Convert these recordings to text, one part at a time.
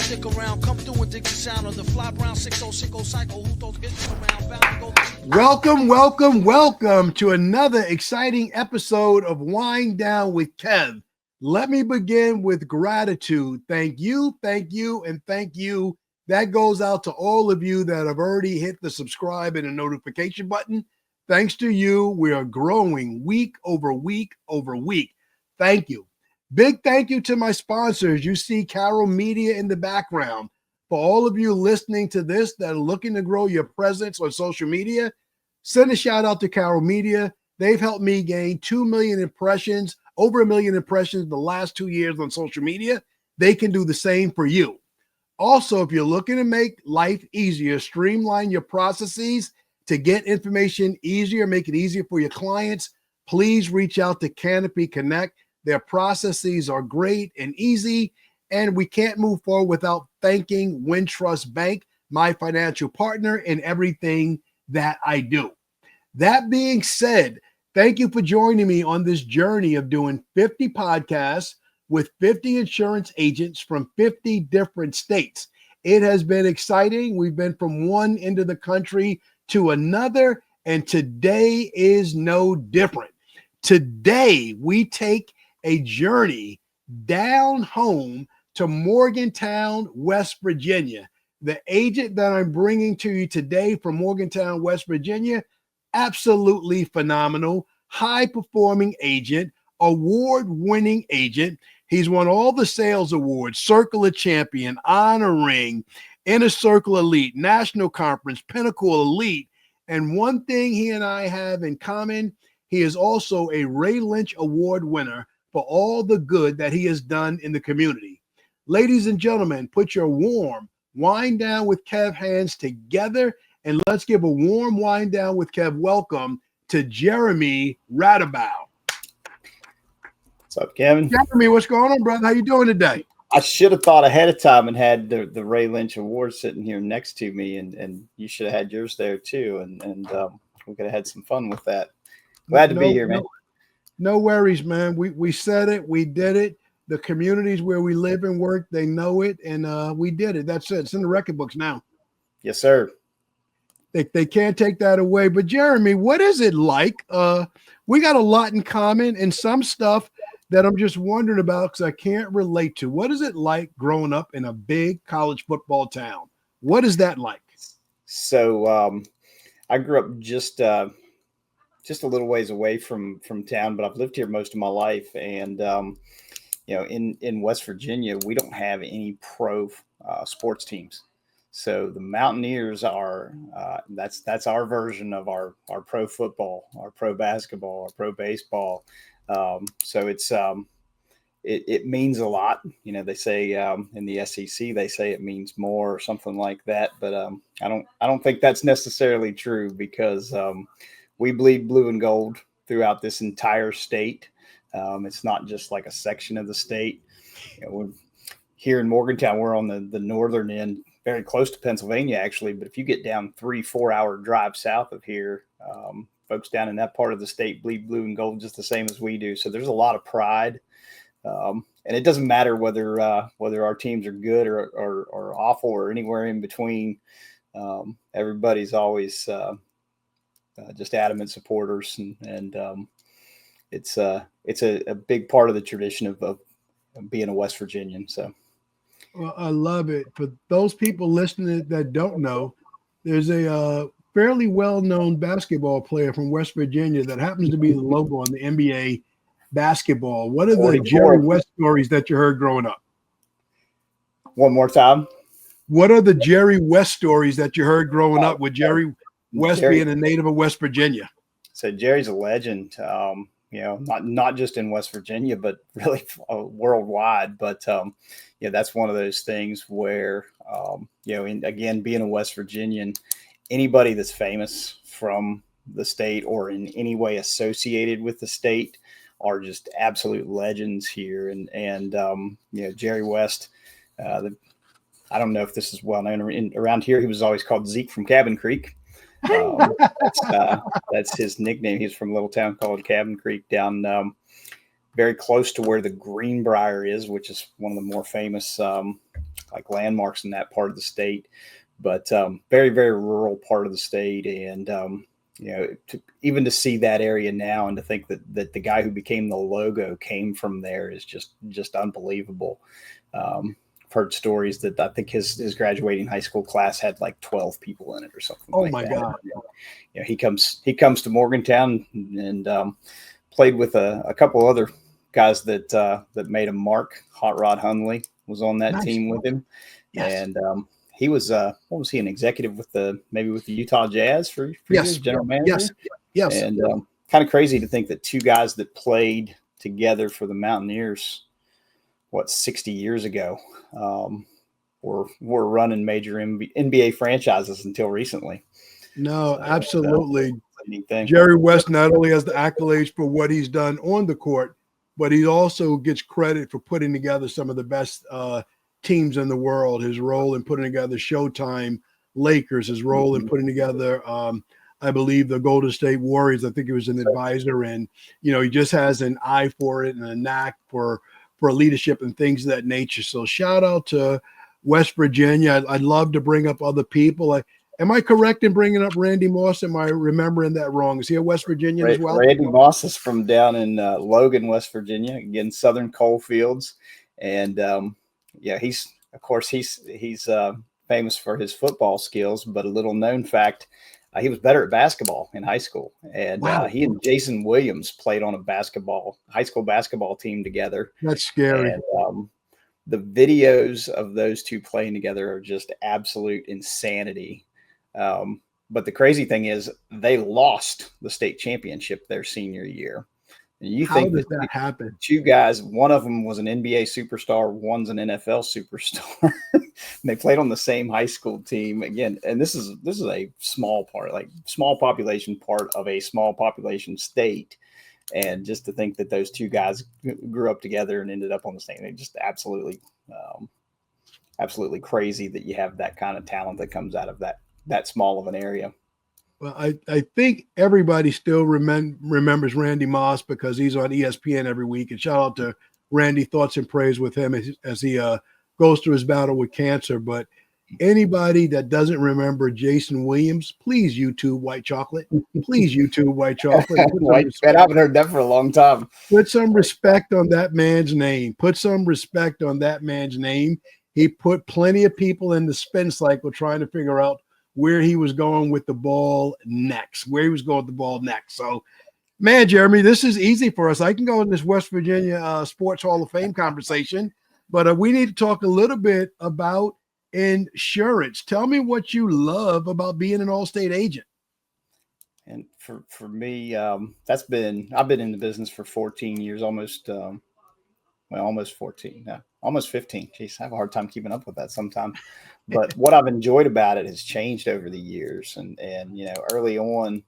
stick around, come through and dig the sound of the fly brown 6060 cycle. Who those hits around? Bound to go. Welcome to another exciting episode of Wine Down with Kev. Let me begin with gratitude. Thank you, and thank you. That goes out to all of you that have already hit the subscribe and the notification button. Thanks to you, we are growing week over week over week. Thank you. Big thank you to my sponsors. You see Carol Media in the background. For all of you listening to this that are looking to grow your presence on social media, send a shout out to Carol Media. They've helped me gain 2 million impressions, over 1 million impressions in the last 2 years on social media. They can do the same for you. Also, if you're looking to make life easier, streamline your processes to get information easier, make it easier for your clients, please reach out to Canopy Connect. Their processes are great and easy, and we can't move forward without thanking Wintrust Bank, my financial partner in everything that I do. That being said, thank you for joining me on this journey of doing 50 podcasts with 50 insurance agents from 50 different states. It has been exciting. We've been from one end of the country to another, and today is no different. Today, we take a journey down home to Morgantown, West Virginia. The agent that I'm bringing to you today from Morgantown, West Virginia, absolutely phenomenal, high-performing agent, award-winning agent. He's won all the sales awards, Circle of Champion, Honor Ring, Inner Circle Elite, National Conference, Pinnacle Elite. And one thing he and I have in common, he is also a Ray Lynch Award winner for all the good that he has done in the community. Ladies and gentlemen, put your warm Wine Down with Kev hands together, and let's give a warm Wine Down with Kev welcome to Jeremy Radabaugh. What's up, Kevin? Jeremy, what's going on, brother? How you doing today? I should have thought ahead of time and had the Ray Lynch Award sitting here next to me, and you should have had yours there too, and we could have had some fun with that. Glad to be here, man. No worries, man. We said it. We did it. The communities where we live and work, they know it, and we did it. That's it. It's in the record books now. Yes, sir. They can't take that away. But Jeremy, what is it like? We got a lot in common and some stuff that I'm just wondering about because I can't relate to. What is it like growing up in a big college football town? What is that like? So I grew up just a little ways away from town, but I've lived here most of my life. And, in West Virginia, we don't have any pro sports teams. So the Mountaineers are, that's our version of our pro football, our pro basketball, our pro baseball. So it means a lot. They say in the SEC, they say it means more or something like that. But I don't think that's necessarily true because we bleed blue and gold throughout this entire state. It's not just like a section of the state. We're here in Morgantown, we're on the northern end, very close to Pennsylvania, actually. But if you get down 3-4 hour drive south of here, folks down in that part of the state bleed blue and gold just the same as we do. So there's a lot of pride. And it doesn't matter whether our teams are good or awful or anywhere in between. Everybody's always just adamant supporters, and it's a big part of the tradition of being a West Virginian. So, well, I love it. For those people listening that don't know, there's a fairly well-known basketball player from West Virginia that happens to be the logo on the NBA basketball. What are the Jerry West stories that you heard growing up? One more time. What are the Jerry West stories that you heard growing up with Jerry West being a native of West Virginia? So Jerry's a legend, not just in West Virginia, but really worldwide. But, that's one of those things where, again, being a West Virginian, anybody that's famous from the state or in any way associated with the state are just absolute legends here. And Jerry West, I don't know if this is well known around here. He was always called Zeke from Cabin Creek. That's his nickname. He's from a little town called Cabin Creek down very close to where the Greenbrier is, which is one of the more famous like landmarks in that part of the state, but very, very rural part of the state. And, even to see that area now and to think that the guy who became the logo came from there is just unbelievable. I've heard stories that I think his graduating high school class had like 12 people in it or something. Oh like my that. God. He comes to Morgantown and played with a couple other guys that made a mark. Hot Rod Hundley was on that team with him. Yes. And he was what was he, an executive with the Utah Jazz for years, general manager? Yes. And kind of crazy to think that two guys that played together for the Mountaineers 60 years ago were running major NBA franchises until recently. No, absolutely. So, Jerry West not only has the accolades for what he's done on the court, but he also gets credit for putting together some of the best teams in the world. His role in putting together Showtime Lakers, his role in putting together, I believe, the Golden State Warriors. I think he was an advisor, and he just has an eye for it and a knack for leadership and things of that nature. So shout out to West Virginia. I'd love to bring up other people. Am I correct in bringing up Randy Moss? Am I remembering that wrong? Is he a West Virginian as well? Randy Moss is from down in Logan, West Virginia, again, Southern coal fields. And he's famous for his football skills, but a little known fact, he was better at basketball in high school. And he and Jason Williams played on a high school basketball team together. That's scary. And the videos of those two playing together are just absolute insanity. But the crazy thing is they lost the state championship their senior year. And How did that happen? Two guys, one of them was an NBA superstar, one's an NFL superstar. They played on the same high school team again. And this is a small population part of a small population state. And just to think that those two guys grew up together and ended up on the same, they just absolutely crazy that you have that kind of talent that comes out of that small of an area. Well, I think everybody still remembers Randy Moss because he's on ESPN every week. And shout out to Randy, thoughts and prayers with him as he goes through his battle with cancer. But anybody that doesn't remember Jason Williams, please YouTube White Chocolate. Please YouTube White Chocolate. I haven't heard that for a long time. Put some respect on that man's name. He put plenty of people in the spin cycle trying to figure out where he was going with the ball next. So, man, Jeremy, this is easy for us. I can go in this West Virginia Sports Hall of Fame conversation, but we need to talk a little bit about insurance. Tell me what you love about being an Allstate agent. And for me, I've been in the business for 14 years, almost 14 now, almost 15. Jeez, I have a hard time keeping up with that sometimes. But what I've enjoyed about it has changed over the years. And early on,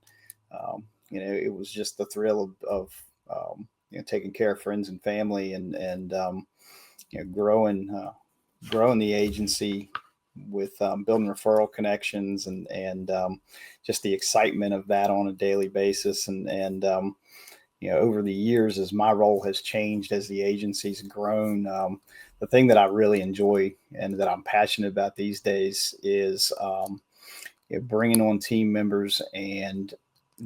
it was just the thrill of taking care of friends and family and growing the agency with building referral connections and just the excitement of that on a daily basis. And over the years, as my role has changed, as the agency's grown, the thing that I really enjoy and that I'm passionate about these days is bringing on team members and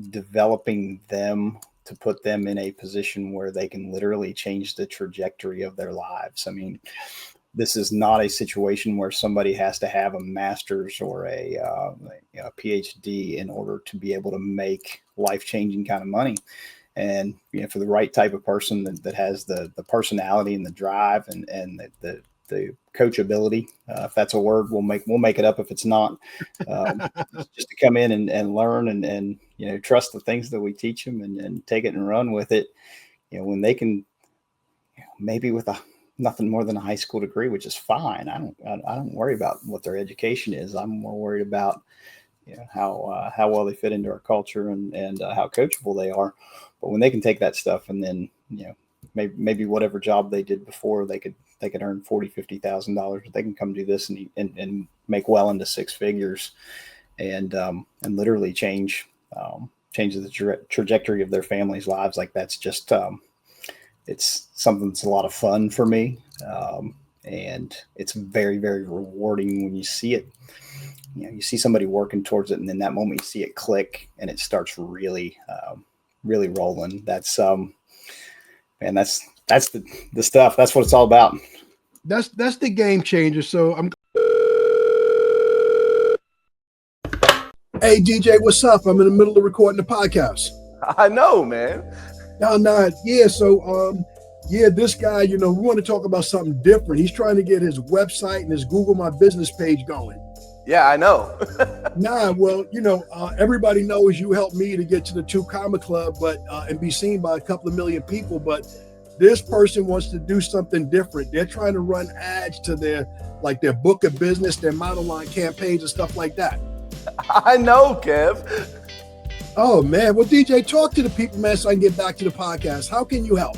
developing them to put them in a position where they can literally change the trajectory of their lives. I mean, this is not a situation where somebody has to have a master's or a PhD in order to be able to make life-changing kind of money. And for the right type of person that has the personality and the drive and the coachability, if that's a word, we'll make it up if it's not. Just to come in and learn and trust the things that we teach them and take it and run with it. When they can, maybe with nothing more than a high school degree, which is fine. I don't worry about what their education is. I'm more worried about how well they fit into our culture and how coachable they are. But when they can take that stuff and then maybe whatever job they did before, they could earn $40,000-$50,000. They can come do this and make well into six figures and literally change the trajectory of their family's lives. Like that's just it's something that's a lot of fun for me. And it's very, very rewarding when you see it. You see somebody working towards it, and then that moment you see it click and it starts really, really rolling. That's the stuff. That's what it's all about. That's the game changer. So Hey DJ, what's up? I'm in the middle of recording the podcast. I know, man. No, yeah. So this guy, we want to talk about something different. He's trying to get his website and his Google My Business page going. Yeah, I know. Everybody knows you helped me to get to the 2 Comma Club, but and be seen by a couple of million people. But this person wants to do something different. They're trying to run ads to their book of business, their model line campaigns and stuff like that. I know, Kev. Oh man, well DJ, talk to the people, man, so I can get back to the podcast. How can you help?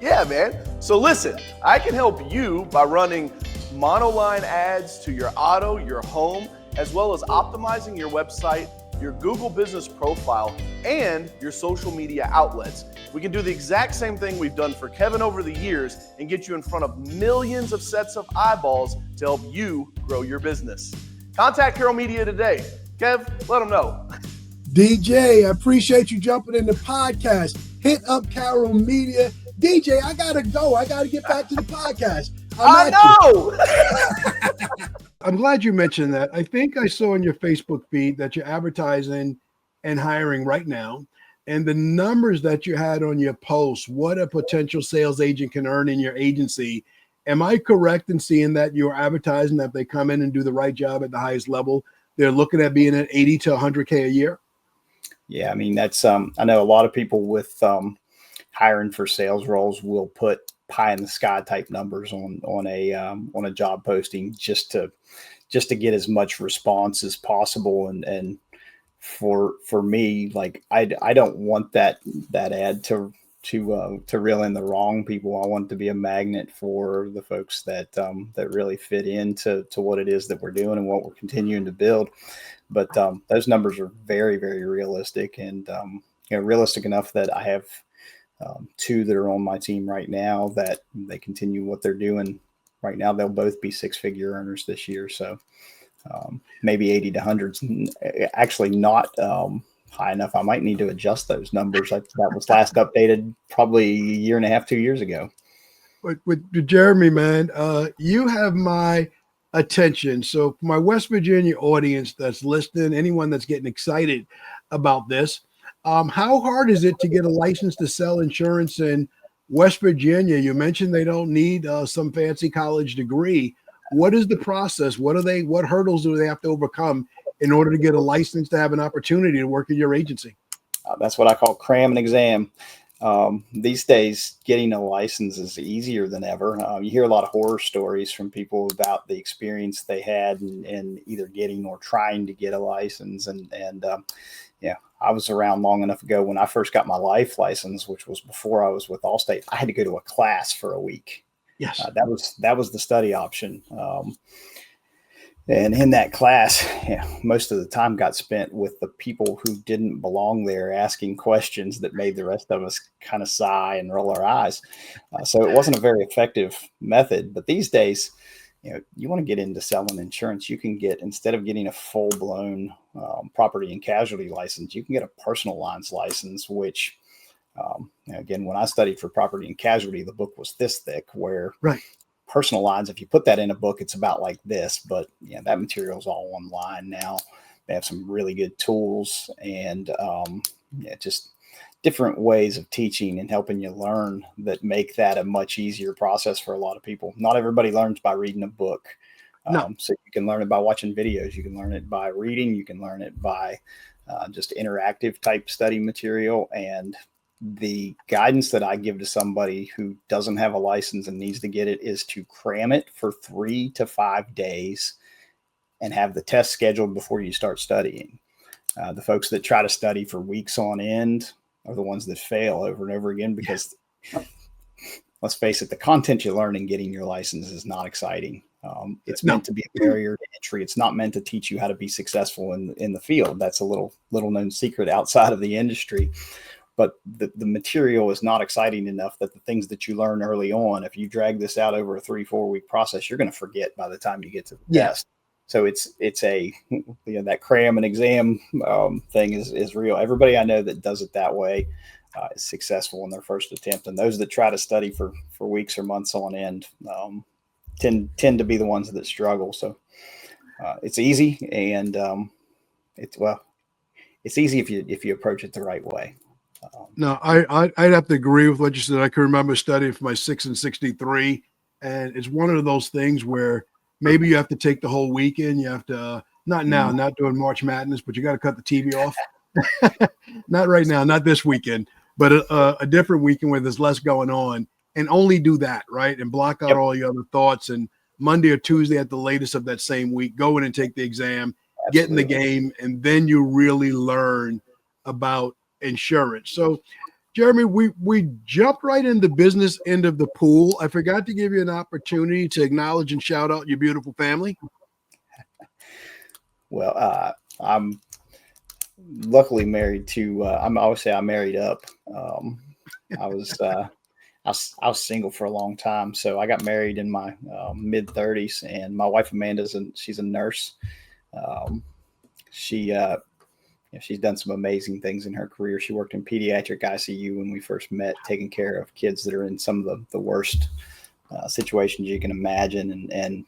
Yeah, man. So listen, I can help you by running monoline ads to your auto, your home, as well as optimizing your website, your Google business profile, and your social media outlets. We can do the exact same thing we've done for Kevin over the years and get you in front of millions of sets of eyeballs to help you grow your business. Contact Carroll Media today. Kev, let them know. DJ, I appreciate you jumping in the podcast. Hit up Carroll Media. DJ, I gotta go. I gotta get back to the podcast. I know. I'm glad you mentioned that. I think I saw in your Facebook feed that you're advertising and hiring right now, and the numbers that you had on your post, what a potential sales agent can earn in your agency. Am I correct in seeing that you're advertising that if they come in and do the right job at the highest level, they're looking at being at 80 to 100K a year? Yeah, I mean, that's I know a lot of people with hiring for sales roles will put pie in the sky type numbers on a job posting just to get as much response as possible. And for me, like I don't want that ad to reel in the wrong people. I want it to be a magnet for the folks that really fit into what it is that we're doing and what we're continuing to build. But those numbers are very, very realistic, and realistic enough that I have 2 that are on my team right now that they continue what they're doing right now. They'll both be 6-figure earners this year. So maybe 80 to 100 actually not high enough. I might need to adjust those numbers. That was last updated probably a year and a half, 2 years ago. With Jeremy, man, you have my attention. So for my West Virginia audience that's listening, anyone that's getting excited about this, how hard is it to get a license to sell insurance in West Virginia? You mentioned they don't need some fancy college degree. What is the process? What hurdles do they have to overcome in order to get a license to have an opportunity to work in your agency? That's what I call cram and exam. These days, getting a license is easier than ever. You hear a lot of horror stories from people about the experience they had in either getting or trying to get a license. I was around long enough ago when I first got my life license, which was before I was with Allstate. I had to go to a class for a week. Yes, that was the study option. And in that class, most of the time got spent with the people who didn't belong there, asking questions that made the rest of us kind of sigh and roll our eyes. So it wasn't a very effective method. But these days, you want to get into selling insurance, you can get, instead of getting a full-blown property and casualty license, you can get a personal lines license, which, again, when I studied for property and casualty, the book was this thick, where right. Personal lines, if you put that in a book, it's about like this, but that material is all online now. They have some really good tools and just different ways of teaching and helping you learn that make that a much easier process for a lot of people. Not everybody learns by reading a book. No. So you can learn it by watching videos. You can learn it by reading. You can learn it by just interactive type study material. And the guidance that I give to somebody who doesn't have a license and needs to get it is to cram it for 3 to 5 days and have the test scheduled before you start studying. The folks that try to study for weeks on end are the ones that fail over and over again because, let's face it, the content you learn in getting your license is not exciting. It's meant to be a barrier to entry. It's not meant to teach you how to be successful in the field. That's a little known secret outside of the industry. but the material is not exciting enough that the things that you learn early on, if you drag this out over a 3-4 week process, you're going to forget by the time you get to the test. So it's a, that cram and exam thing is real. Everybody I know that does it that way is successful in their first attempt. And those that try to study for weeks or months on end tend to be the ones that struggle. So it's easy, and it's easy if you approach it the right way. No, I'd have to agree with what you said. I can remember studying for my 6 and 63, and it's one of those things where maybe you have to take the whole weekend. You have to, not now, not doing March Madness, but you got to cut the TV off. Not right now, not this weekend, but a different weekend where there's less going on, and only do that, right? And block out all your other thoughts. And Monday or Tuesday at the latest of that same week, go in and take the exam, get in the game, and then you really learn about insurance. So, Jeremy, we jumped right in the business end of the pool. I forgot to give you an opportunity to acknowledge and shout out your beautiful family. Well, I'm luckily married to. I married up. I was single for a long time, so I got married in my mid 30s, and my wife Amanda's she's a nurse. She's done some amazing things in her career. She worked in pediatric ICU when we first met, taking care of kids that are in some of the worst situations you can imagine. And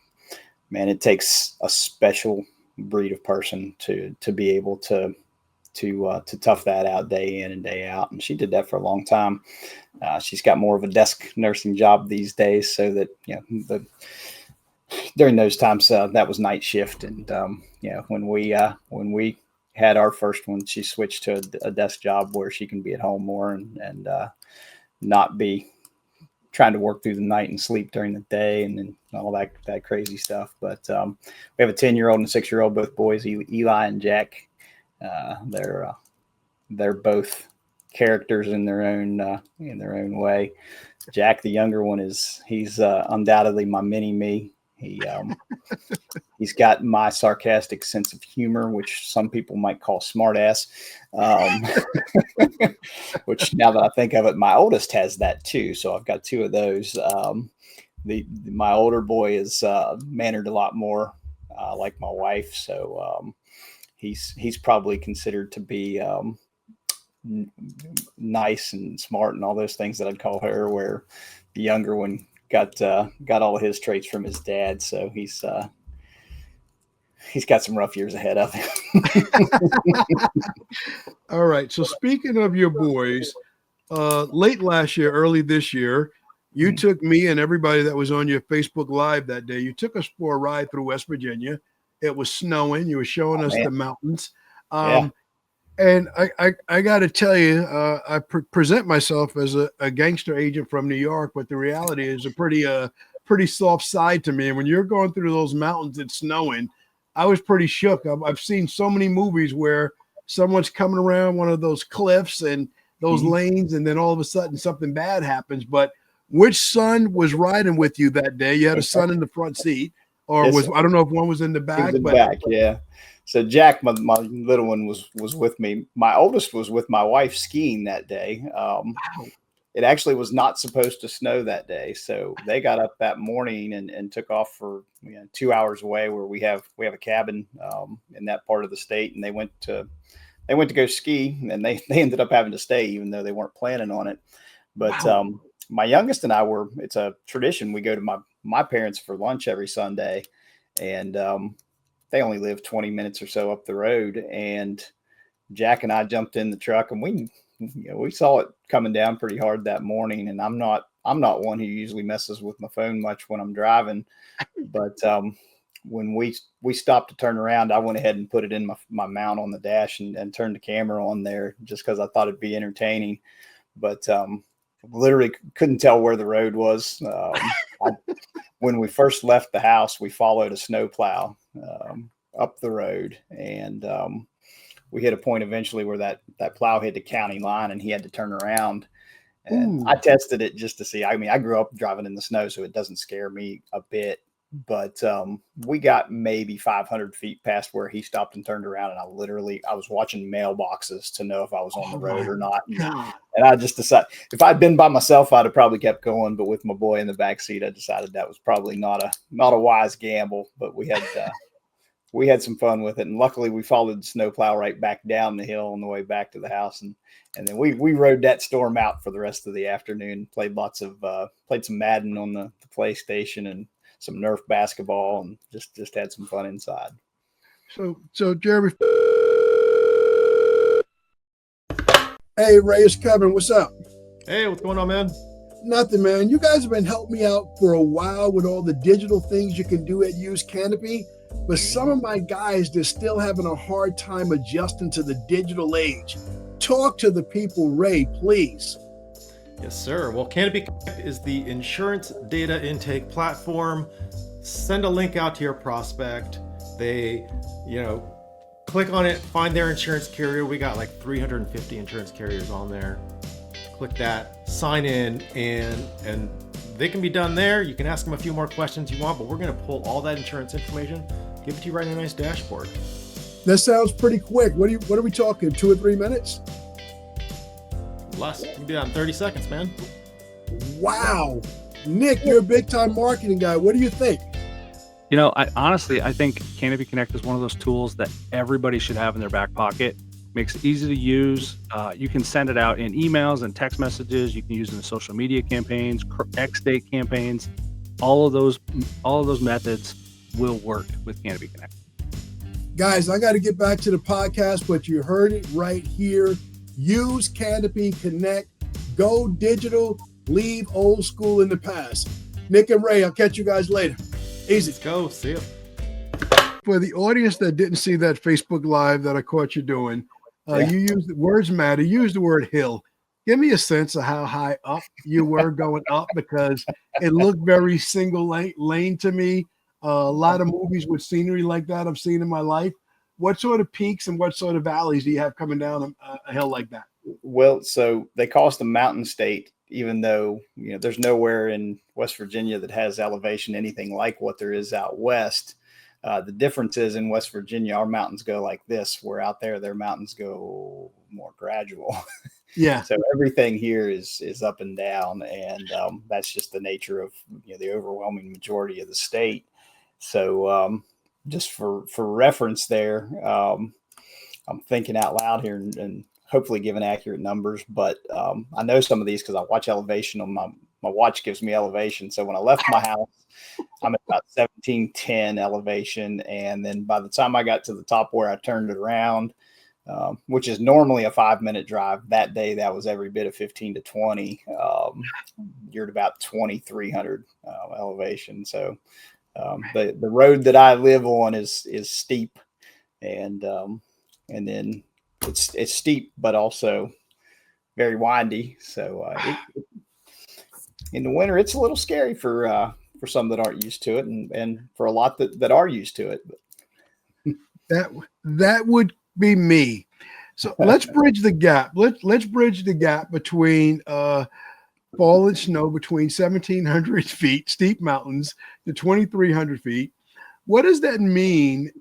man, it takes a special breed of person to be able to tough that out day in and day out. And she did that for a long time. She's got more of a desk nursing job these days, so that, during those times that was night shift. And, when we had our first one, she switched to a desk job where she can be at home more and not be trying to work through the night and sleep during the day and all that crazy stuff. But we have a 10-year-old and a 6-year-old, both boys, Eli and Jack. They're both characters in their own way. Jack, the younger one, he's undoubtedly my mini me. He's got my sarcastic sense of humor, which some people might call smart ass. Which, now that I think of it, my oldest has that too. So I've got two of those. My older boy is mannered a lot more like my wife. So he's probably considered to be nice and smart and all those things that I'd call her, where the younger one got all of his traits from his dad. So he's got some rough years ahead of him. All right. So speaking of your boys, late last year, early this year, you took me and everybody that was on your Facebook Live that day. You took us for a ride through West Virginia. It was snowing. You were showing us the mountains. And I got to tell you, I present myself as a gangster agent from New York, but the reality is a pretty soft side to me. And when you're going through those mountains, it's snowing, I was pretty shook. I've seen so many movies where someone's coming around one of those cliffs and those lanes, and then all of a sudden something bad happens. But which son was riding with you that day? You had a son in the front seat, or I don't know if one was in the back. Back, yeah. So Jack, my little one, was with me. My oldest was with my wife skiing that day. It actually was not supposed to snow that day, so they got up that morning and took off for 2 hours away, where we have a cabin in that part of the state, and they went to go ski, and they ended up having to stay even though they weren't planning on it. But my youngest and I it's a tradition. We go to my parents for lunch every Sunday, and they only live 20 minutes or so up the road. And Jack and I jumped in the truck, and we saw it coming down pretty hard that morning. And I'm not one who usually messes with my phone much when I'm driving, but when we stopped to turn around, I went ahead and put it in my mount on the dash and turned the camera on there just because I thought it'd be entertaining. But literally couldn't tell where the road was. When we first left the house, we followed a snowplow up the road, and we hit a point eventually where that plow hit the county line, and he had to turn around. And I tested it just to see. I mean, I grew up driving in the snow, so it doesn't scare me a bit. but we got maybe 500 feet past where he stopped and turned around, and I was watching mailboxes to know if I was on the road or not. And I just decided, if I'd been by myself, I'd have probably kept going, but with my boy in the back seat, I decided that was probably not a wise gamble. But we had some fun with it, and luckily we followed the snowplow right back down the hill on the way back to the house, and then we rode that storm out for the rest of the afternoon. Played some Madden on the PlayStation and some Nerf basketball, and just had some fun inside. So Jeremy. Hey, Ray, it's Kevin. What's up? Hey, what's going on, man? Nothing, man. You guys have been helping me out for a while with all the digital things you can do at Use Canopy, but some of my guys, they're still having a hard time adjusting to the digital age. Talk to the people, Ray, please. Yes, sir. Well, Canopy Connect is the insurance data intake platform. Send a link out to your prospect. They, click on it, find their insurance carrier. We got like 350 insurance carriers on there. Click that, sign in, and they can be done there. You can ask them a few more questions you want, but we're going to pull all that insurance information, give it to you right in a nice dashboard. That sounds pretty quick. What are we talking? 2 or 3 minutes? Less. You can do that in 30 seconds, man. Wow. Nick, you're a big time marketing guy. What do you think? I think Canopy Connect is one of those tools that everybody should have in their back pocket. Makes it easy to use. You can send it out in emails and text messages. You can use it in social media campaigns, X-Date campaigns. All of those methods will work with Canopy Connect. Guys, I got to get back to the podcast, but you heard it right here. Use Canopy Connect. Go digital. Leave old school in the past. Nick and Ray, I'll catch you guys later. Easy. Let's go. See you. For the audience that didn't see that Facebook Live that I caught you doing, you used the words matter. You used the word hill. Give me a sense of how high up you were going up, because it looked very single lane to me. A lot of movies with scenery like that I've seen in my life. What sort of peaks and what sort of valleys do you have coming down a hill like that? Well, so they call us the mountain state, even though there's nowhere in West Virginia that has elevation anything like what there is out west. The difference is in West Virginia, our mountains go like this, where out there, their mountains go more gradual. Yeah. So everything here is up and down, and that's just the nature of the overwhelming majority of the state. So just for reference there, I'm thinking out loud here and hopefully giving accurate numbers, but I know some of these because I watch elevation on my watch gives me elevation. So when I left my house, I'm at about 1710 elevation. And then by the time I got to the top where I turned it around, which is normally a 5-minute drive, that day, that was every bit of 15 to 20. You're at about 2,300 elevation. So the road that I live on is steep, and then it's steep, but also very windy. So in the winter, it's a little scary for some that aren't used to it, and for a lot that are used to it. That would be me. So let's bridge the gap. Let's bridge the gap between fallen snow between 1,700 feet, steep mountains, to 2,300 feet. What does that mean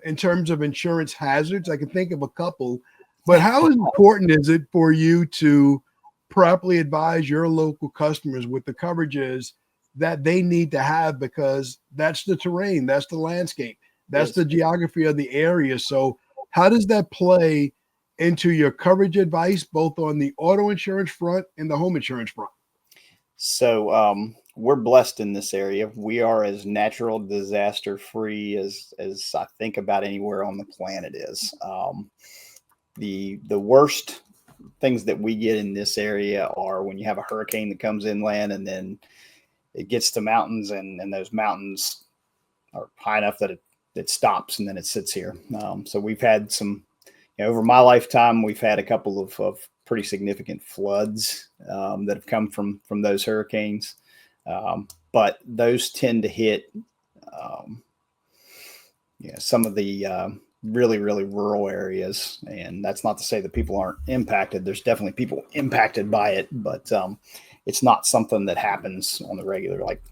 in terms of insurance hazards? I can think of a couple, but how important is it for you to properly advise your local customers with the coverages that they need to have, because that's the terrain, that's the landscape, that's the geography of the area. So how does that play into your coverage advice, both on the auto insurance front and the home insurance front? So we're blessed in this area. We are as natural disaster free as I think about anywhere on the planet is. The worst things that we get in this area are when you have a hurricane that comes inland and then it gets to mountains, and those mountains are high enough that it stops and then it sits here. So we've had some, over my lifetime, we've had a couple of pretty significant floods that have come from those hurricanes. But those tend to hit some of the really, really rural areas. And that's not to say that people aren't impacted. There's definitely people impacted by it, but it's not something that happens on the regular, like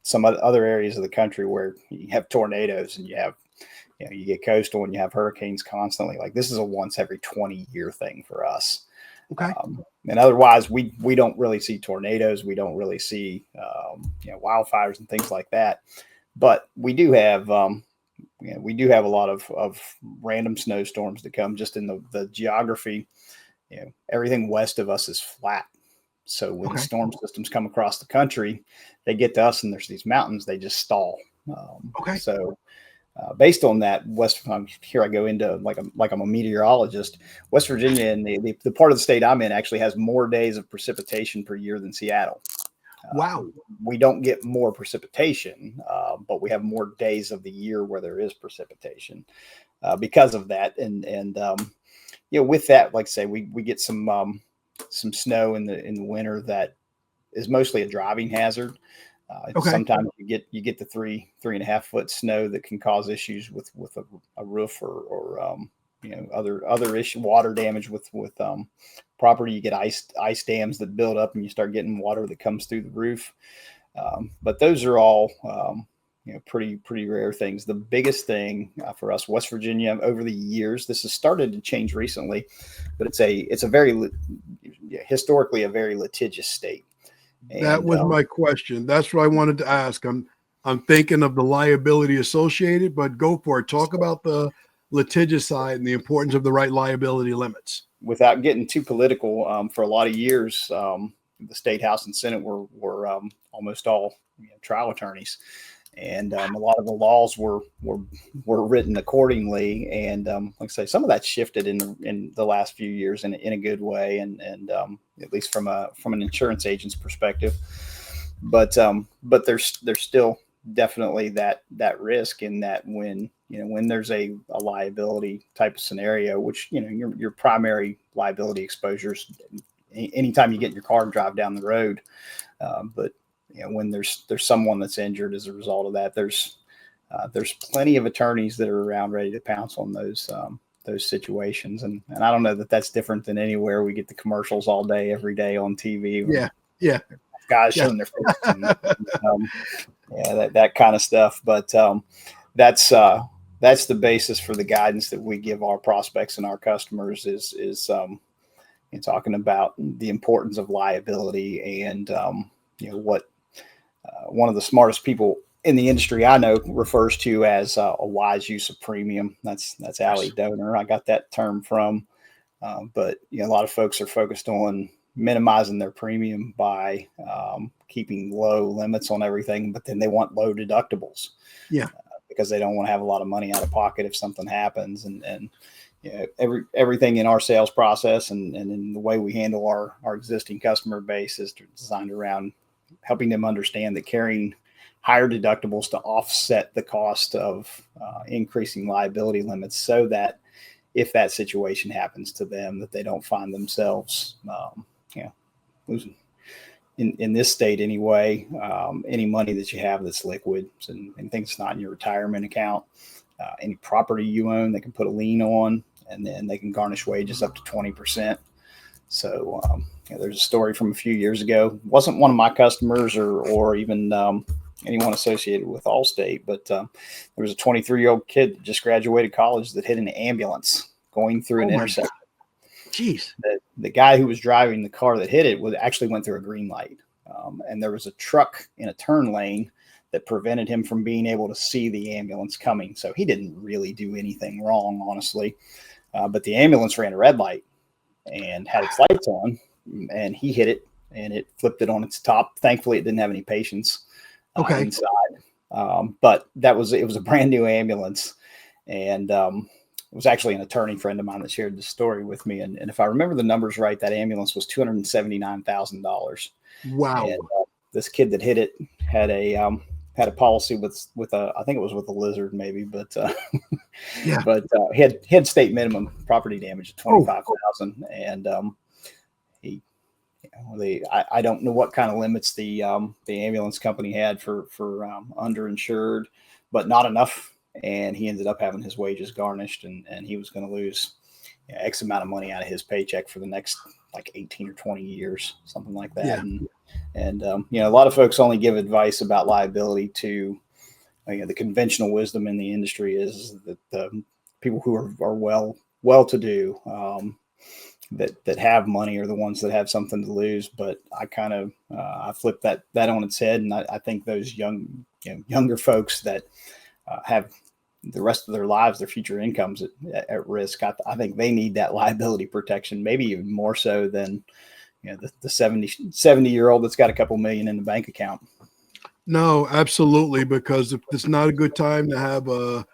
some other areas of the country where you have tornadoes and you get coastal and you have hurricanes constantly. Like this is a once every 20-year thing for us. Okay. And otherwise we don't really see tornadoes. We don't really see, wildfires and things like that. But we do have, a lot of random snowstorms that come just in the geography. Everything west of us is flat. So when storm systems come across the country, they get to us and there's these mountains, they just stall. So based on that, here I go into like I'm a meteorologist. West Virginia and the part of the state I'm in actually has more days of precipitation per year than Seattle. Wow. We don't get more precipitation, but we have more days of the year where there is precipitation because of that. And with that, like I say, we get some snow in the winter that is mostly a driving hazard. Sometimes you get the 3.5 foot snow that can cause issues with a roof or other issue, water damage with property. You get ice dams that build up and you start getting water that comes through the roof. But those are all pretty rare things. The biggest thing for us, West Virginia, over the years, this has started to change recently, but it's a very historically a very litigious state. And that was my question. That's what I wanted to ask. I'm thinking of the liability associated, but go for it. Talk about the litigious side and the importance of the right liability limits. Without getting too political, for a lot of years, the state house and Senate were almost all trial attorneys, and a lot of the laws were written accordingly. And like I say, some of that shifted in the last few years in a good way, and at least from an insurance agent's perspective. But there's still definitely that risk in that when there's a liability type of scenario, which your primary liability exposures anytime you get in your car and drive down the road. But when there's someone that's injured as a result of that, there's plenty of attorneys that are around ready to pounce on those situations. And I don't know that that's different than anywhere. We get the commercials all day, every day on TV. Yeah. Guys showing their face and, that kind of stuff. But that's the basis for the guidance that we give our prospects and our customers is talking about the importance of liability and what one of the smartest people in the industry I know refers to as a wise use of premium. That's Allie Donor. I got that term from, but a lot of folks are focused on minimizing their premium by keeping low limits on everything, but then they want low deductibles. Yeah. Because they don't want to have a lot of money out of pocket if something happens. And everything in our sales process and in the way we handle our existing customer base is designed around helping them understand that carrying higher deductibles to offset the cost of increasing liability limits, so that if that situation happens to them, that they don't find themselves losing. In this state anyway, any money that you have that's liquid and things that's not in your retirement account, any property you own, they can put a lien on, and then they can garnish wages up to 20%. So there's a story from a few years ago. It wasn't one of my customers or even anyone associated with Allstate, but there was a 23-year-old kid that just graduated college that hit an ambulance going through an intersection. Jeez. The guy who was driving the car that hit it actually went through a green light. And there was a truck in a turn lane that prevented him from being able to see the ambulance coming. So he didn't really do anything wrong, honestly. But the ambulance ran a red light and had its lights on, and he hit it and it flipped it on its top. Thankfully, it didn't have any patients inside. But it was a brand new ambulance. And it was actually an attorney friend of mine that shared this story with me. And if I remember the numbers right, that ambulance was $279,000. Wow. And, this kid that hit it had a policy with I think it was with a lizard maybe, but but he had state minimum property damage of $25,000. And I don't know what kind of limits the ambulance company had for underinsured, but not enough. And he ended up having his wages garnished, and he was going to lose X amount of money out of his paycheck for the next like 18 or 20 years, something like that. Yeah. And, a lot of folks only give advice about liability to, the conventional wisdom in the industry is that people who are well-to-do, that have money are the ones that have something to lose. But I kind of, I flip that on its head. And I think those younger folks that have the rest of their lives, their future incomes at risk, I think they need that liability protection, maybe even more so than, the 70-year-old that's got a couple million in the bank account. No, absolutely. Because if it's not a good time to have $50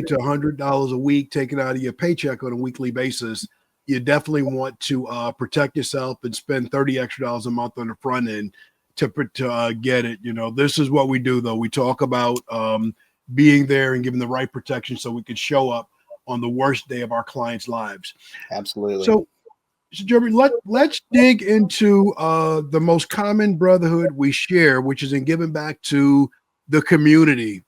to $100 a week taken out of your paycheck on a weekly basis, you definitely want to protect yourself and spend $30 extra a month on the front end to get it. This is what we do, though. We talk about being there and giving the right protection so we can show up on the worst day of our clients' lives. Absolutely. So Jeremy, let's dig into the most common brotherhood we share, which is in giving back to the community.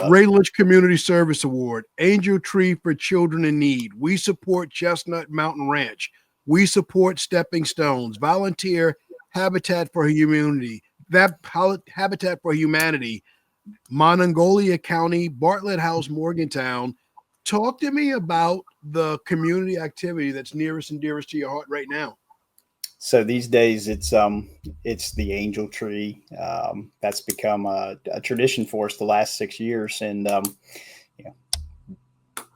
Ray Lynch Community Service Award, Angel Tree for Children in Need. We support Chestnut Mountain Ranch. We support Stepping Stones, Volunteer Habitat for Humanity, Habitat for Humanity, Monongalia County, Bartlett House, Morgantown. Talk to me about the community activity that's nearest and dearest to your heart right now. So these days it's the Angel Tree. That's become a tradition for us the last 6 years. And,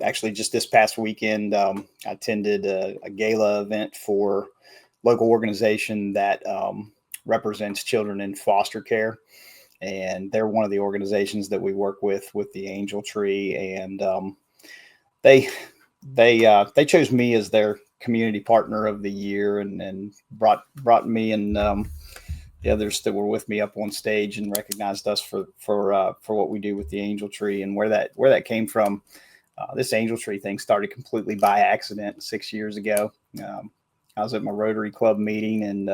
actually just this past weekend, I attended a gala event for local organization that represents children in foster care. And they're one of the organizations that we work with the Angel Tree. And they chose me as their community partner of the year, and brought me and the others that were with me up on stage and recognized us for what we do with the Angel Tree. And where that came from. This Angel Tree thing started completely by accident 6 years ago. I was at my Rotary Club meeting, and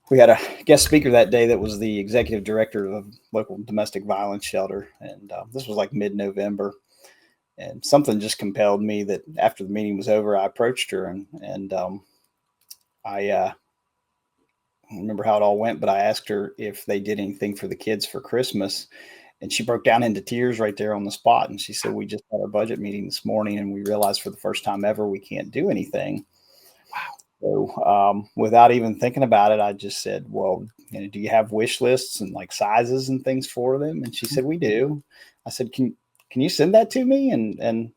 we had a guest speaker that day that was the executive director of a local domestic violence shelter. And this was like mid-November. And something just compelled me that after the meeting was over, I approached her and I don't remember how it all went, but I asked her if they did anything for the kids for Christmas. And she broke down into tears right there on the spot. And she said, "We just had our budget meeting this morning and we realized for the first time ever, we can't do anything." Wow. So without even thinking about it, I just said, "Well, do you have wish lists and like sizes and things for them?" And she said, "We do." I said, Can you send that to me? And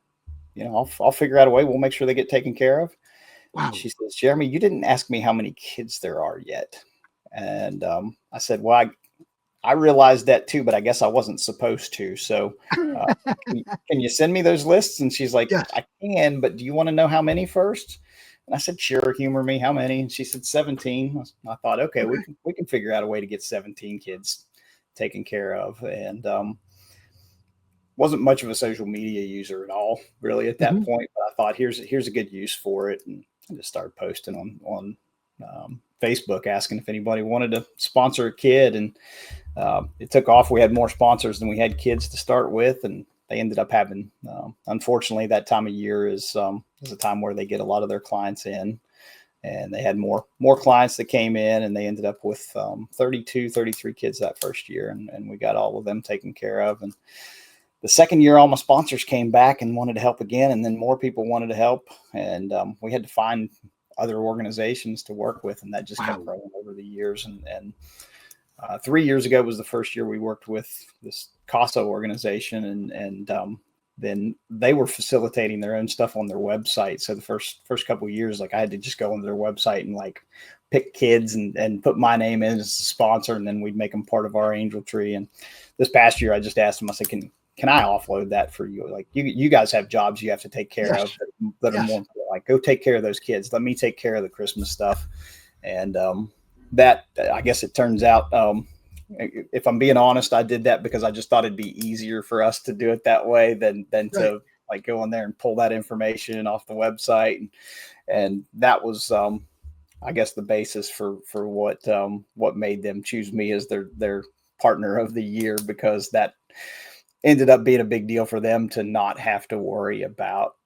I'll figure out a way. We'll make sure they get taken care of." Wow. And she says, "Jeremy, you didn't ask me how many kids there are yet." And I said, "Well, I realized that too, but I guess I wasn't supposed to. So can you send me those lists?" And she's like, "Yes, I can, but do you want to know how many first?" And I said, "Sure, humor me. How many?" And she said 17. I thought, okay, we can figure out a way to get 17 kids taken care of. And wasn't much of a social media user at all, really, at that point. But I thought, here's a good use for it, and I just started posting on Facebook, asking if anybody wanted to sponsor a kid, and it took off. We had more sponsors than we had kids to start with, and they ended up having. Unfortunately, that time of year is a time where they get a lot of their clients in, and they had more clients that came in, and they ended up with 32, 33 kids that first year, and we got all of them taken care of. And the second year, all my sponsors came back and wanted to help again, and then more people wanted to help, and we had to find other organizations to work with, and that just kept growing over the years. And 3 years ago was the first year we worked with this CASA organization, and then they were facilitating their own stuff on their website. So the first couple of years, like I had to just go on their website and like pick kids and put my name in as a sponsor, and then we'd make them part of our Angel Tree. And this past year, I just asked them, I said, can I offload that for you? Like you guys have jobs you have to take care of that are more important. Like, go take care of those kids. Let me take care of the Christmas stuff. And that, I guess it turns out, if I'm being honest, I did that because I just thought it'd be easier for us to do it that way than to like go in there and pull that information off the website. And that was, I guess, the basis for what made them choose me as their partner of the year, because that ended up being a big deal for them to not have to worry about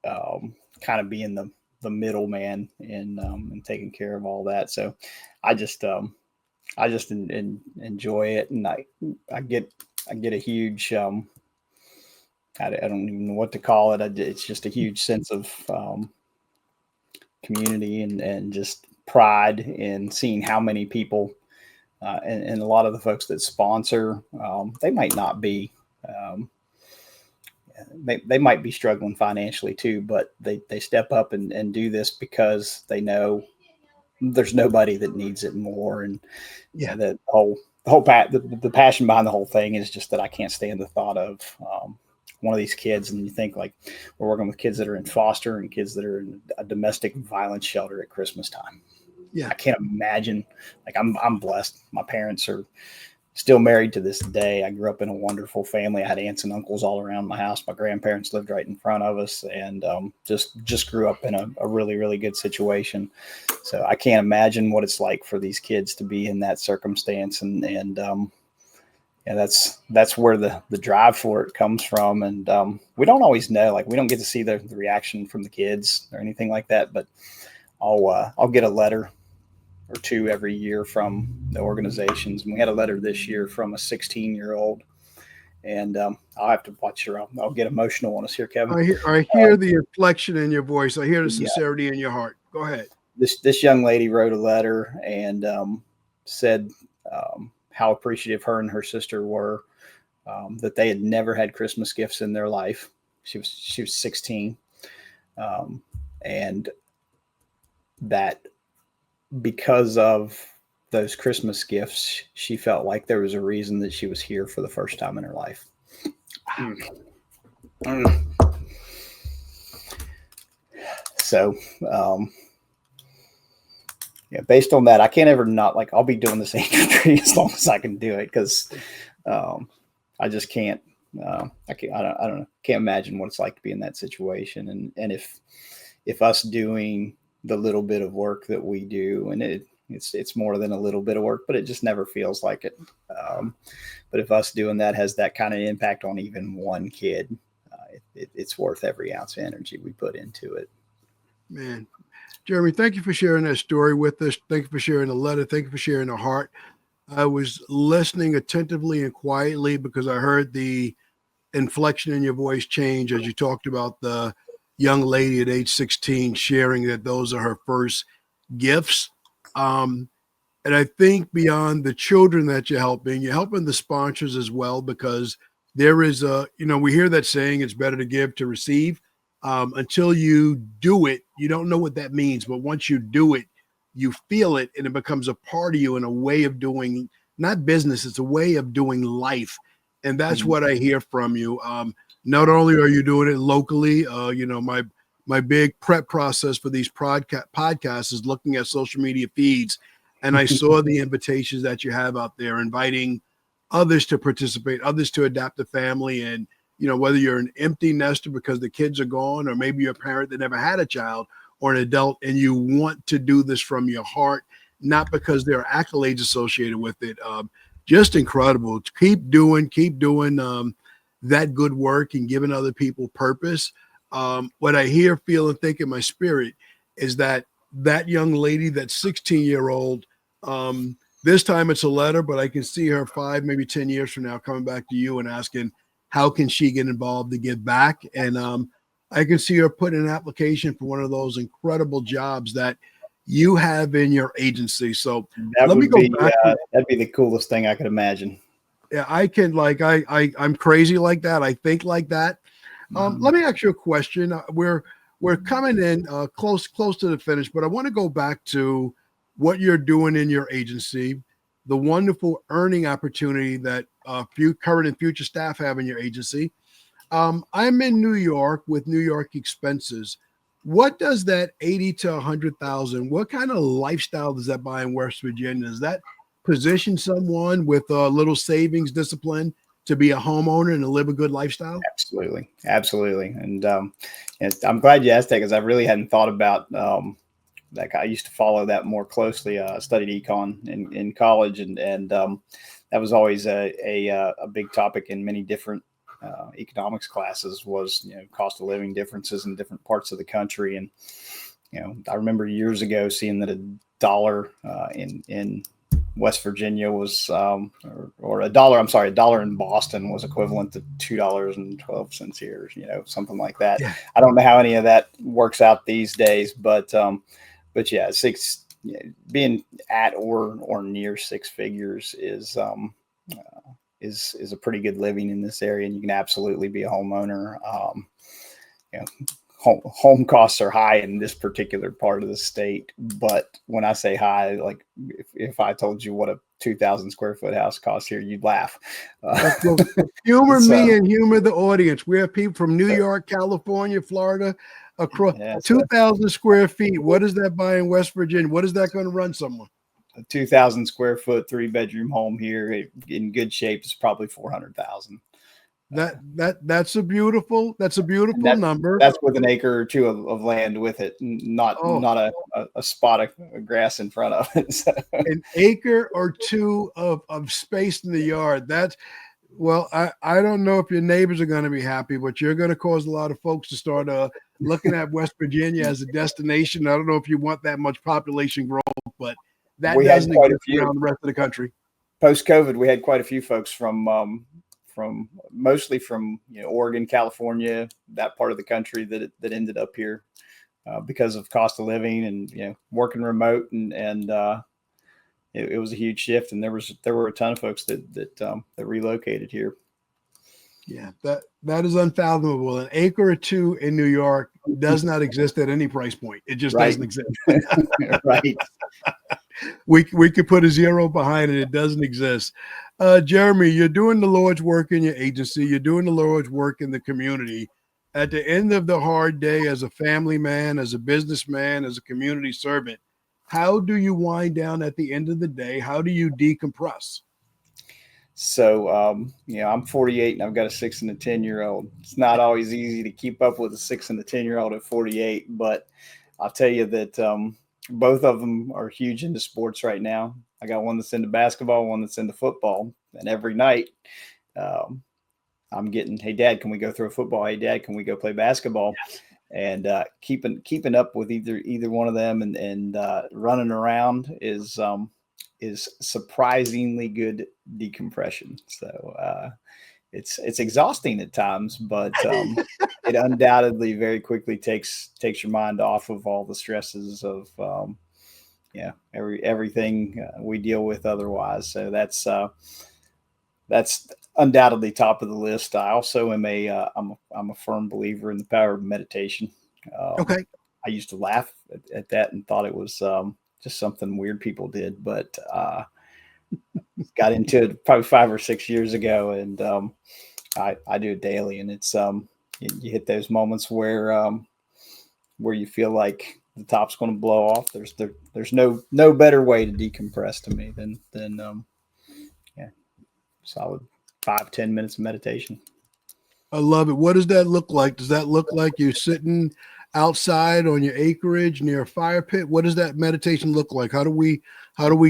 kind of being middleman in taking care of all that. So I just enjoy it, and I get a huge I don't even know what to call it. It's just a huge sense of community and just pride in seeing how many people and a lot of the folks that sponsor, they might not be, they might be struggling financially too, but they step up and do this because they know there's nobody that needs it more. And yeah, the passion behind the whole thing is just that I can't stand the thought of one of these kids. And you think, like, we're working with kids that are in foster and kids that are in a domestic violence shelter at Christmas time. Yeah, I can't imagine. Like, I'm blessed. My parents are still married to this day. I grew up in a wonderful family. I had aunts and uncles all around my house. My grandparents lived right in front of us, and just grew up in a really, really good situation. So I can't imagine what it's like for these kids to be in that circumstance. And yeah, that's where the drive for it comes from. And we don't always know. Like, we don't get to see the reaction from the kids or anything like that. But I'll get a letter or two every year from the organizations. And we had a letter this year from a 16-year-old, and I'll have to watch her. I'll get emotional on us here, Kevin. I hear the inflection in your voice. I hear the sincerity in your heart. Go ahead. This young lady wrote a letter and said how appreciative her and her sister were, that they had never had Christmas gifts in their life. She was 16, and that because of those Christmas gifts, she felt like there was a reason that she was here for the first time in her life. So, yeah, based on that, I can't ever not, like, I'll be doing this angel tree as long as I can do it, because I just can't. I don't know. Can't imagine what it's like to be in that situation. And if us doing the little bit of work that we do, and it's more than a little bit of work, but it just never feels like it. But if us doing that has that kind of impact on even one kid, it's worth every ounce of energy we put into it. Man, Jeremy, thank you for sharing that story with us. Thank you for sharing the letter. Thank you for sharing the heart. I was listening attentively and quietly because I heard the inflection in your voice change as you talked about the young lady at age 16 sharing that those are her first gifts. And I think beyond the children that you're helping the sponsors as well, because there is we hear that saying, it's better to give to receive. Until you do it, you don't know what that means. But once you do it, you feel it, and it becomes a part of you in a way of doing, not business, it's a way of doing life. And that's what I hear from you. Not only are you doing it locally, my big prep process for these podcasts is looking at social media feeds. And I saw the invitations that you have out there, inviting others to participate, others to adapt a family. And, whether you're an empty nester because the kids are gone, or maybe you're a parent that never had a child or an adult, and you want to do this from your heart, not because there are accolades associated with it. Just incredible. Keep doing that good work and giving other people purpose. What I hear, feel, and think in my spirit is that young lady, that 16-year-old, this time it's a letter, but I can see her 5, maybe 10 years from now coming back to you and asking, how can she get involved to give back? And I can see her put in an application for one of those incredible jobs that you have in your agency. So let me go back. That'd be the coolest thing I could imagine. Yeah, I can, I'm crazy like that. I think like that. Let me ask you a question. We're coming in close to the finish, but I want to go back to what you're doing in your agency, the wonderful earning opportunity that few current and future staff have in your agency. I'm in New York with New York expenses. What does that 80 to 100,000? What kind of lifestyle does that buy in West Virginia? Does that position someone with a little savings discipline to be a homeowner and to live a good lifestyle? Absolutely. And I'm glad you asked that, because I really hadn't thought about that. I used to follow that more closely. I studied econ in college, and that was always a big topic in many different economics classes, was cost of living differences in different parts of the country. And I remember years ago seeing that $1 in West Virginia was, or $1 in Boston was equivalent to $2.12 here, something like that. Yeah. I don't know how any of that works out these days, but yeah, being at or near six figures is a pretty good living in this area, and you can absolutely be a homeowner. Home costs are high in this particular part of the state, but when I say high, like if I told you what a 2,000 square foot house costs here, you'd laugh. Humor me and humor the audience. We have people from New York, California, Florida, across 2,000 square feet. What is that buy in West Virginia? What is that going to run someone? A 2,000 square foot 3-bedroom home here in good shape is probably 400,000. That's a beautiful number. That's with an acre or two of land with it, not a spot of grass in front of it. So. An acre or two of space in the yard. I don't know if your neighbors are going to be happy, but you're going to cause a lot of folks to start looking at West Virginia as a destination. I don't know if you want that much population growth, but that doesn't exist around the rest of the country. Post-COVID, we had quite a few folks mostly from Oregon, California, that part of the country that ended up here because of cost of living and working remote, and it was a huge shift, and there were a ton of folks that relocated here. Yeah, that is unfathomable. An acre or two in New York does not exist at any price point. It just doesn't exist. Right. We could put a zero behind it. It doesn't exist. Jeremy, you're doing the Lord's work in your agency. You're doing the Lord's work in the community. At the end of the hard day, as a family man, as a businessman, as a community servant, how do you wind down at the end of the day? How do you decompress? So, I'm 48 and I've got a 6 and a 10-year-old. It's not always easy to keep up with a 6 and a 10-year-old at 48, but I'll tell you that both of them are huge into sports right now. I got one that's into basketball, one that's into football, and every night I'm getting, "Hey, Dad, can we go throw a football? Hey, Dad, can we go play basketball?" And keeping up with either one of them and running around is surprisingly good decompression. So it's exhausting at times, but it undoubtedly very quickly takes your mind off of all the stresses of everything we deal with otherwise. So that's undoubtedly top of the list. I also am I'm a firm believer in the power of meditation. Okay. I used to laugh at that and thought it was just something weird people did, but got into it probably 5 or 6 years ago, and I do it daily, and it's you hit those moments where you feel like the top's going to blow off. There's no better way to decompress to me than solid 5-10 minutes of meditation. I love it. What does that look like? Does that look like you're sitting outside on your acreage near a fire pit? What does that meditation look like? How do we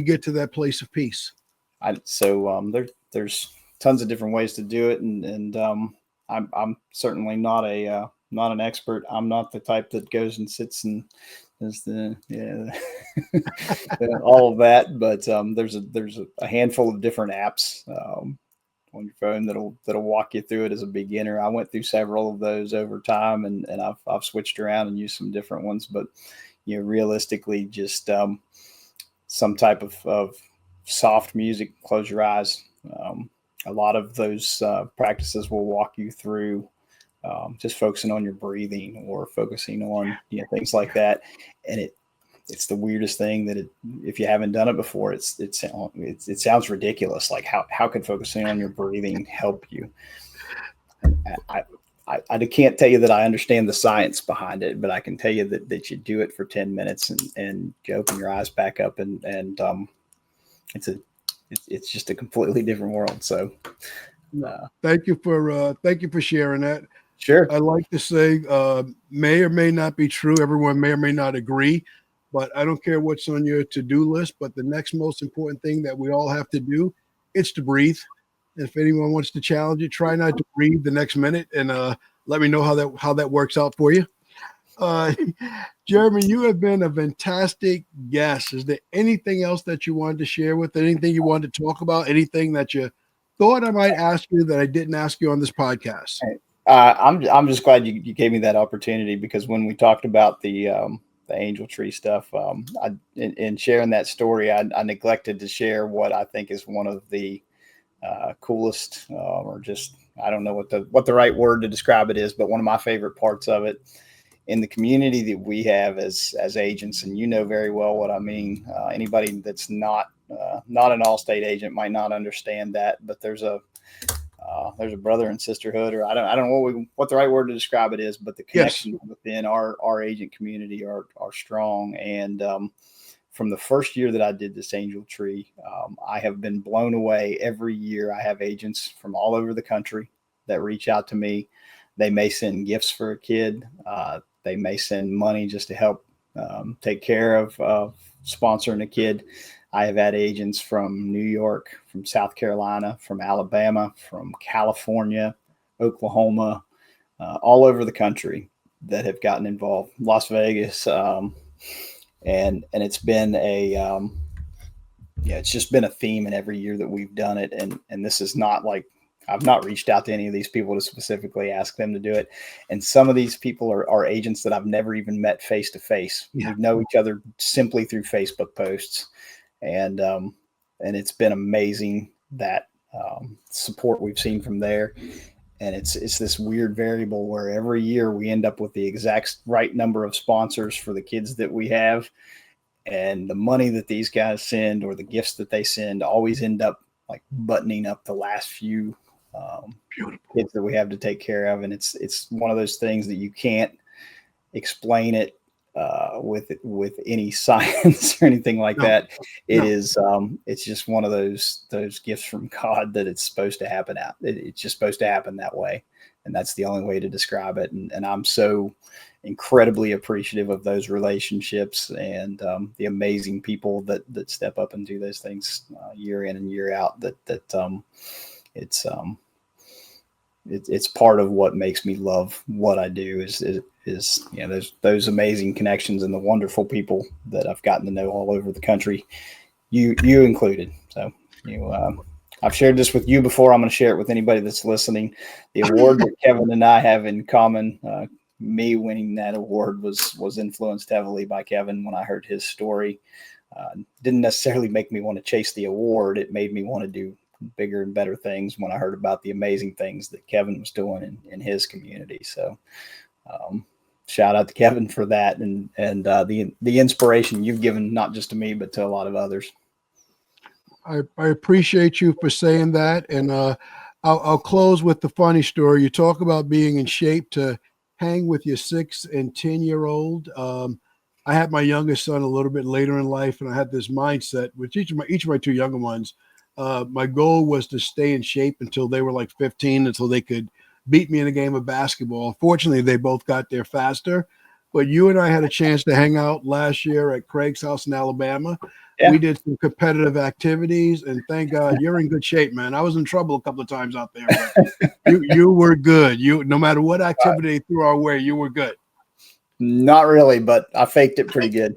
get to that place of peace? There's tons of different ways to do it, and I'm certainly not an expert. I'm not the type that goes and sits and does all of that. But there's a handful of different apps on your phone that'll walk you through it as a beginner. I went through several of those over time, and I've switched around and used some different ones. But realistically, just some type of soft music. Close your eyes. A lot of those practices will walk you through just focusing on your breathing or focusing on things like that. And it's the weirdest thing that if you haven't done it before, it sounds ridiculous. Like how could focusing on your breathing help you? I can't tell you that I understand the science behind it, but I can tell you that you do it for 10 minutes and you open your eyes back up and it's just a completely different world. So thank you for sharing that. Sure. I like to say may or may not be true. Everyone may or may not agree, but I don't care what's on your to-do list. But the next most important thing that we all have to do, it's to breathe. And if anyone wants to challenge it, try not to breathe the next minute, and let me know how that works out for you. Uh, Jeremy, you have been a fantastic guest. Is there anything else that you wanted to share with? Anything you wanted to talk about? Anything that you thought I might ask you that I didn't ask you on this podcast? I'm just glad you gave me that opportunity, because when we talked about the angel tree stuff, in sharing that story, I neglected to share what I think is one of the coolest, or just, I don't know what the right word to describe it is, but one of my favorite parts of it in the community that we have as agents, and you know very well what I mean. Anybody that's not an Allstate agent might not understand that, but there's a brother and sisterhood, or I don't know what the right word to describe it is, but the connections within our agent community are strong. And from the first year that I did this angel tree, I have been blown away. Every year I have agents from all over the country that reach out to me. They may send gifts for a kid. They may send money just to help take care of sponsoring a kid. I have had agents from New York, from South Carolina, from Alabama, from California, Oklahoma, all over the country that have gotten involved. Las Vegas, and it's been it's just been a theme in every year that we've done it. And this is not like, I've not reached out to any of these people to specifically ask them to do it. And some of these people are agents that I've never even met face to face. We know each other simply through Facebook posts. And it's been amazing that support we've seen from there. And it's this weird variable where every year we end up with the exact right number of sponsors for the kids that we have. And the money that these guys send, or the gifts that they send, always end up like buttoning up the last few kids that we have to take care of. And it's one of those things that you can't explain it with any science or anything like that. It's just one of those gifts from God that it's supposed to happen out. It's just supposed to happen that way. And that's the only way to describe it. And I'm so incredibly appreciative of those relationships and the amazing people that step up and do those things year in and year out. It's part of what makes me love what I do is those amazing connections and the wonderful people that I've gotten to know all over the country, you included. So I've shared this with you before. I'm going to share it with anybody that's listening. The award that Kevin and I have in common, me winning that award was influenced heavily by Kevin. When I heard his story, didn't necessarily make me want to chase the award. It made me want to do bigger and better things when I heard about the amazing things that Kevin was doing in his community. So shout out to Kevin for that, and the inspiration you've given, not just to me, but to a lot of others. I appreciate you for saying that. And I'll close with the funny story. You talk about being in shape to hang with your 6 and 10-year-old. I had my youngest son a little bit later in life, and I had this mindset with each of my 2 younger ones. My goal was to stay in shape until they were like 15, until they could beat me in a game of basketball. Fortunately, they both got there faster. But you and I had a chance to hang out last year at Craig's house in Alabama. Yeah. We did some competitive activities, and thank God you're in good shape, man. I was in trouble a couple of times out there, but you were good. No matter what activity they threw our way, you were good. Not really, but I faked it pretty good.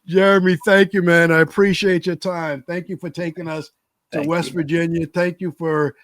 Jeremy, thank you, man. I appreciate your time. Thank you for taking us to West Virginia. Thank you for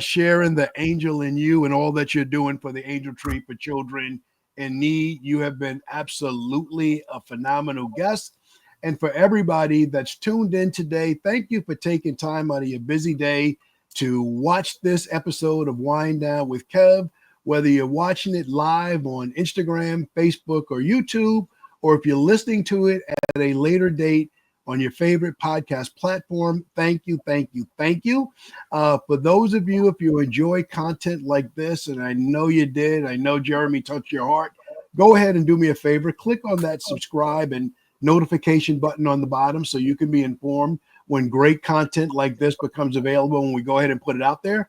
sharing the angel in you and all that you're doing for the Angel Tree for children in need. You have been absolutely a phenomenal guest. And for everybody that's tuned in today, thank you for taking time out of your busy day to watch this episode of Wine Down with Kev, whether you're watching it live on Instagram, Facebook, or YouTube, or if you're listening to it at a later date on your favorite podcast platform. Thank you, thank you, thank you. For those of you, if you enjoy content like this, and I know you did, I know Jeremy touched your heart, go ahead and do me a favor. Click on that subscribe and notification button on the bottom so you can be informed when great content like this becomes available when we go ahead and put it out there.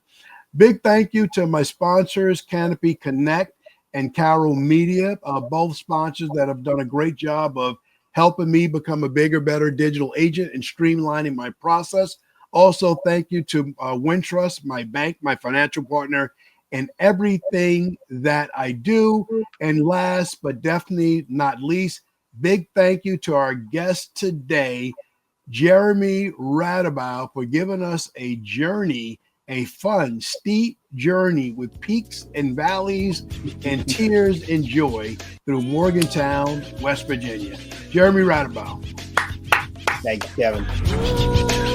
Big thank you to my sponsors, Canopy Connect and Carol Media, both sponsors that have done a great job of helping me become a bigger, better digital agent and streamlining my process. Also, thank you to Wintrust, my bank, my financial partner, in everything that I do. And last but definitely not least, big thank you to our guest today, Jeremy Radabaugh, for giving us a journey, a fun, steep journey with peaks and valleys and tears and joy through Morgantown, West Virginia. Jeremy Radabaugh. Thank you, Kevin.